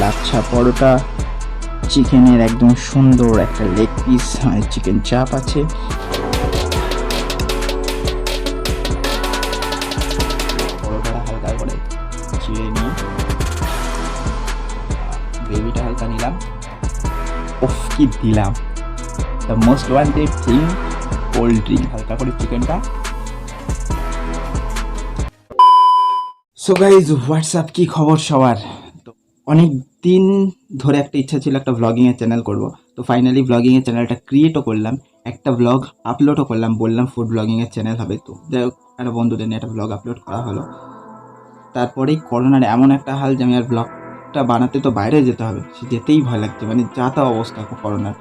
লাচ্ছা পরোটা, চিকেনের একদম সুন্দর একটা লেগ পিস, চিকেন চাপ আছে। পরোটাটা হালকা করে চিড়ে নিয়ে গ্রেভিটা হালকা নিলাম। ওফ কি দিলাম! The most wanted thing, cold drink. হালকা করে চিকেনটা। সো গাইজ, হোয়াটসঅ্যাপ, কি খবর সবার? তো অনেক দিন ধরে একটা ইচ্ছা ছিল একটা ভ্লগিংয়ের চ্যানেল করব। তো ফাইনালি ভ্লগিংয়ের চ্যানেলটা ক্রিয়েটও করলাম, একটা ভ্লগ আপলোডও করলাম, বললাম ফুড ব্লগিংয়ের চ্যানেল হবে। তো যাই হোক, একটা বন্ধুদের নিয়ে একটা ভ্লগ আপলোড করা হলো। তারপরেই করোনার এমন একটা হাল যে আমি আর ব্লগটা বানাতে তো বাইরে যেতে হবে, সে যেতেই ভয় লাগছে, মানে যা তা অবস্থা করোনার।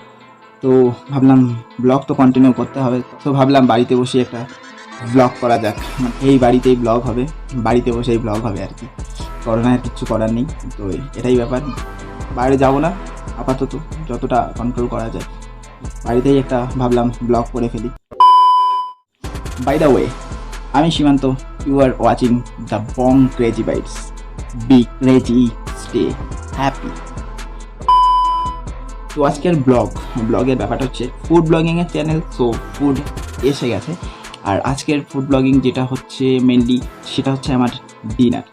তো ভাবলাম ব্লগ তো কন্টিনিউ করতে হবে। তো ভাবলাম বাড়িতে বসে একটা ব্লগ করা যাক, মানে এই বাড়িতেই ব্লগ হবে, বাড়িতে বসেই ব্লগ হবে আর কি। করোনায় কিচ্ছু করার নেই, তো এটাই ব্যাপার। বাইরে যাব না আপাতত, যতটা কন্ট্রোল করা যায় বাড়িতেই একটা ভাবলাম ব্লগ করে ফেলি। বাই দ্য ওয়ে, আমি Simanta, you are watching the Bong crazy bites. Be crazy, stay happy. তো আজকের ব্লগের ব্যাপারটা হচ্ছে ফুড ব্লগিংয়ের চ্যানেল। সো ফুড এসে গেছে, আর আজকের ফুড ব্লগিং যেটা হচ্ছে মেনলি, সেটা হচ্ছে আমার ডিনার।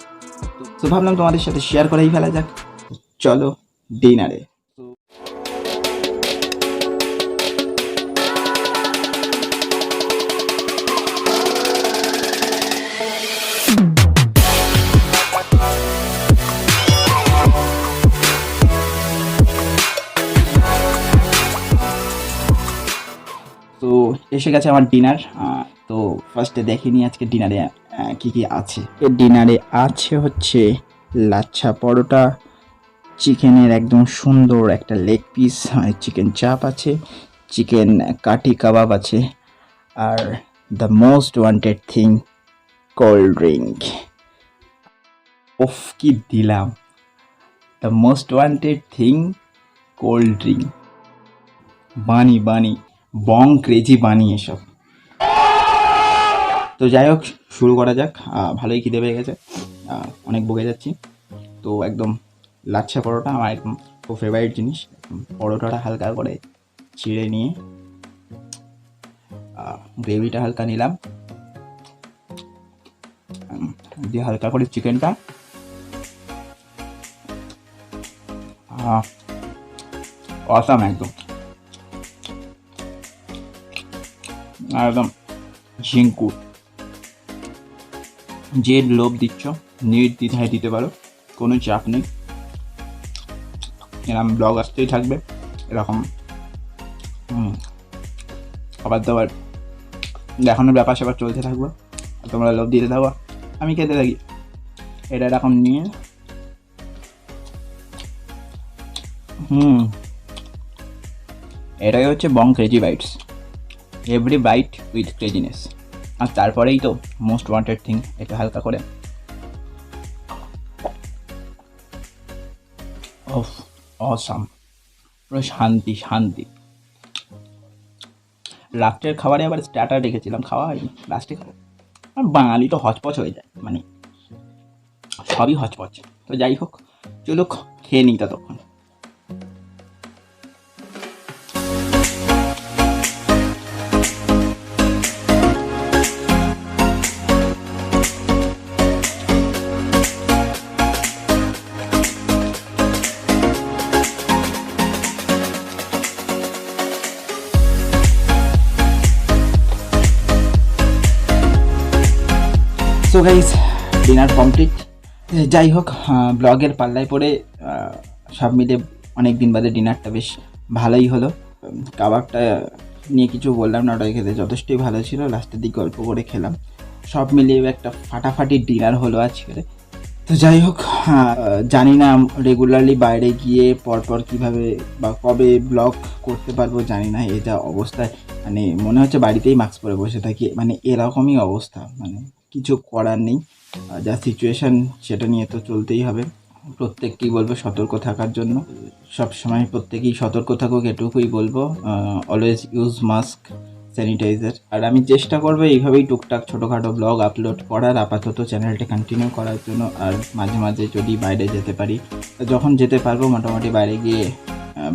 তো ভাবলাম তোমাদের সাথে শেয়ার করেই ফেলা যাক। চলো ডিনারে। তো এসে গেছে আমার ডিনার। তো ফার্স্টে দেখে নিই আজকে ডিনারে কি কি আছে। ডিনারে আছে হচ্ছে লাচ্ছা পরোটা, চিকেনের একদম সুন্দর একটা লেগ পিস, চিকেন চাপ আছে, চিকেন কাঠি কাবাব আছে, আর the most wanted thing, cold drink. ওফ কি দিলাম! The most wanted thing, cold drink. বানি বং ক্রেজি বানি এসব। তো যাই হোক, শুরু করা যাক। ভালোই খিদে পেয়ে গেছে, অনেক বকে যাচ্ছি। তো একদম লাচ্ছা পরোটা আমার একদম খুব ফেভারিট জিনিস। পরোটাটা হালকা করে চিড়ে নিয়ে গ্রেভিটা হালকা নিলাম, দিয়ে হালকা করে চিকেনটা। অসাম একদম, একদম ঝিঙ্কু। যে লোভ দিচ্ছ নির্দ্বিধায় দিতে পারো, কোনো চাপ নেই। এরকম ব্লগ আসতেই থাকবে, এরকম খাবার দাবার দেখানোর ব্যাপার স্যাপার চলতে থাকবো, তোমরা লোভ দিতে থাকো, আমি খেতে থাকি। এটা এরকম নিয়ে এটাই হচ্ছে Bong crazy bites, every bite with craziness. আর তারপরেই তো মোস্ট ওয়ান্টেড থিং, এটা হালকা করে। ওফ অসাম, পুরো শান্তি শান্তি। রাত্রের খাবারে আবার স্টার্টার রেখেছিলাম, খাওয়া হয়নি, লাস্টে খাবো। আর বাঙালি তো হচপচ হয়ে যায়, মানে সবই হচপচ। তো যাই হোক, চলুক খেয়ে নিই ততক্ষণ। So guys, dinner complete. যাই হোক, ব্লগের পাল্লায় পড়ে সব মিলে অনেক দিন বাদে ডিনারটা বেশ ভালোই হলো। কাবাবটা নিয়ে কিছু বললাম না, ওটাই খেতে যথেষ্টই ভালো ছিল। লাস্টের দিক গল্প করে খেলাম, সব মিলিয়ে একটা ফাটাফাটি ডিনার হলো আজকে। তো যাই হোক, জানি না রেগুলারলি বাইরে গিয়ে পরপর কিভাবে বা কবে ব্লগ করতে পারবো জানি না। এই যা অবস্থায়, মানে মনে হচ্ছে বাড়িতেই মাস্ক পরে বসে থাকি, মানে এরকমই অবস্থা। মানে কিছু করার নেই, যা সিচুয়েশান সেটা নিয়ে তো চলতেই হবে। প্রত্যেককেই বলবো সতর্ক থাকার জন্য, সব সময় প্রত্যেকেই সতর্ক থাকুক, এটুকুই বলবো। Always use mask, sanitiser. আর আমি চেষ্টা করবো এইভাবেই টুকটাক ছোটোখাটো ব্লগ আপলোড করার, আপাতত চ্যানেলটা কন্টিনিউ করার জন্য। আর মাঝে মাঝে যদি বাইরে যেতে পারি, যখন যেতে পারবো মোটামুটি বাইরে গিয়ে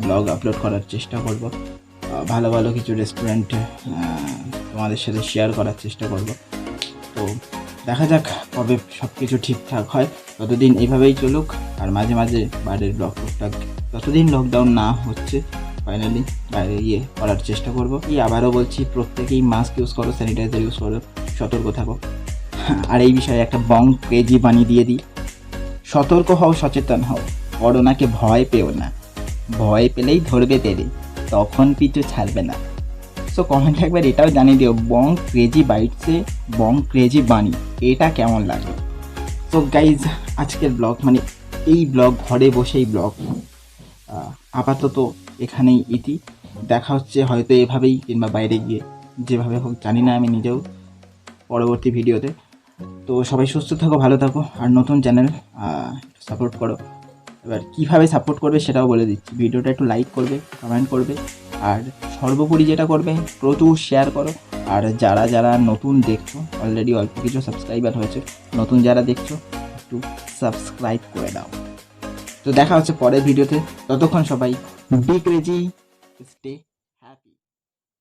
ব্লগ আপলোড করার চেষ্টা করব। ভালো ভালো কিছু রেস্টুরেন্ট তোমাদের সাথে শেয়ার করার চেষ্টা করব। তো দেখা যাক কবে সব কিছু ঠিকঠাক হয়, ততদিন এইভাবেই চলুক। আর মাঝে মাঝে বাইরের ব্লগ টুকটাক যতদিন লকডাউন না হচ্ছে ফাইনালি বাইরে গিয়ে করার চেষ্টা করব। আবারও বলছি, প্রত্যেকেই মাস্ক ইউজ করো, স্যানিটাইজার ইউজ করো, সতর্ক থাকো। আর এই বিষয়ে একটা বং ক্রেজি বানিয়ে দিয়ে দিই, সতর্ক হও, সচেতন হও, করোনাকে ভয় পেও না, ভয় পেলেই ধরবে তেরে, তখন পিছু ছাড়বে না। সো কমেন্ট একবার এটাও জানিয়ে দিও, বং ক্রেজি বাইটসে বং ক্রেজি বানি, এটা কেমন লাগে। তো গাইজ, আজকের ব্লগ মানে এই ব্লগ, ঘরে বসেই ব্লগ আপাতত এখানেই ইতি। দেখা হচ্ছে হয়তো এভাবেই কিংবা বাইরে গিয়ে, যেভাবে হোক জানি না আমি নিজেও, পরবর্তী ভিডিওতে। তো সবাই সুস্থ থাকো, ভালো থাকো, আর নতুন চ্যানেল সাপোর্ট করো। এবার কীভাবে সাপোর্ট করবে সেটাও বলে দিচ্ছি, ভিডিওটা একটু লাইক করবে, কমেন্ট করবে, আর সর্বোপরি যেটা করবে প্রচুর শেয়ার করো। আর যারা যারা নতুন দেখছো, অলরেডি অল্প কিছু সাবস্ক্রাইবার হয়েছে, নতুন যারা দেখছো একটু সাবস্ক্রাইব করে দাও। তো দেখা হচ্ছে পরের ভিডিওতে, ততক্ষণ সবাই বি ক্রেজি, স্টে